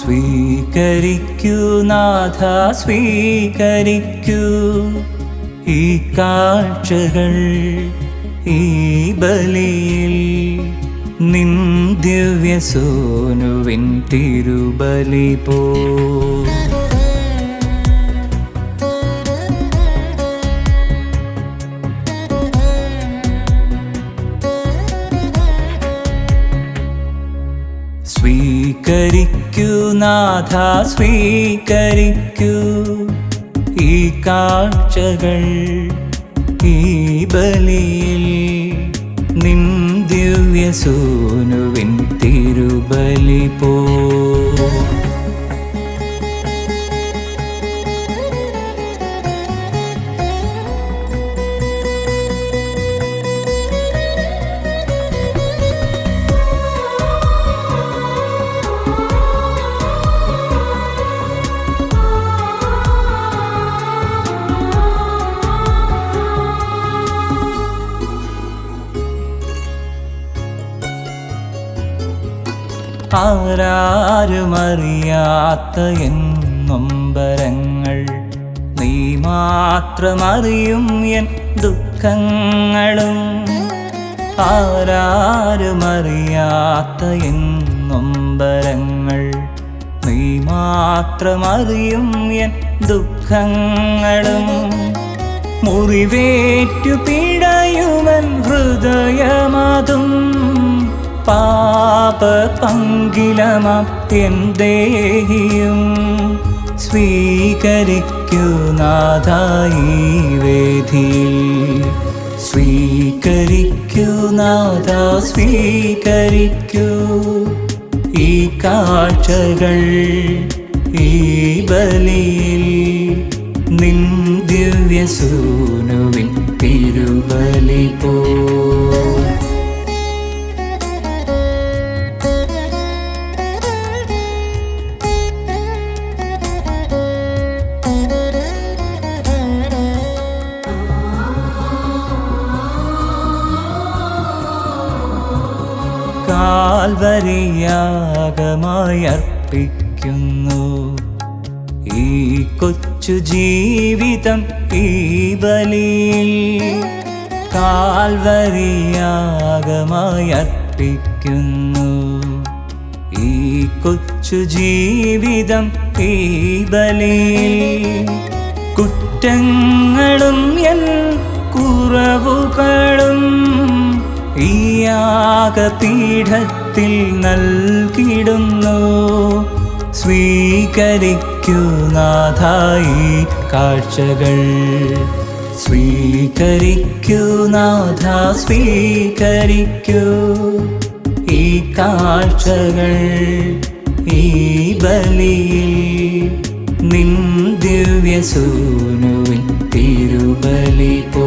സ്വീകരിക്കൂ നാഥ സ്വീകരിക്കൂ ഈ കാഴ്ചകൾ, ഈ ബലിയിൽ നിൻ ദിവ്യസൂനുവിൻ തിരുബലി പോ. സ്വീകരിക്കൂ നാഥ സ്വീകരിക്കൂ ഈ കാഴ്ചകൾ, ഈ ബലിയിൽ നിൻ ദിവ്യസൂനുവിൻ തിരുബലി പോ. ആരാരുമറിയാത്ത എൻ നൊമ്പരങ്ങൾ, നീ മാത്രമറിയും എൻ ദുഃഖങ്ങളും. ആരാരുമറിയാത്ത എൻ നൊമ്പരങ്ങൾ, നീ മാത്രമറിയും എൻ ദുഃഖങ്ങളും. മുറിവേറ്റു പിടയുമൻ ഹൃദയമതും, പാപ പങ്കിലമാം എൻ ദേഹിയും. സ്വീകരിക്കൂ നാഥ ഈ വേദിയിൽ, സ്വീകരിക്കൂ നാഥ സ്വീകരിക്കൂ ഈ കാഴ്ചകൾ, ഈ ബലിയിൽ നിൻ ദിവ്യസൂനുവിൻ തിരുബലി പോ. കാൽവരിയാഗമായി അർപ്പിക്കുന്നു ഈ കൊച്ചു ജീവിതം, ഈ ബലിയിൽ. കാൽവരിയാഗമായി അർപ്പിക്കുന്നു ഈ കൊച്ചു ജീവിതം, ഈ ബലിയിൽ. കുറ്റങ്ങളും എൻ കുറവുകളും ഈ യാഗപീഠത്തിൽ നൽകിടുന്നു. സ്വീകരിക്കൂ നാഥ ഈ കാഴ്ചകൾ, സ്വീകരിക്കൂ നാഥ സ്വീകരിക്കൂ ഈ കാഴ്ചകൾ, ഈ ബലിയിൽ നിൻ ദിവ്യസൂനുവിൻ തിരുബലി പോ.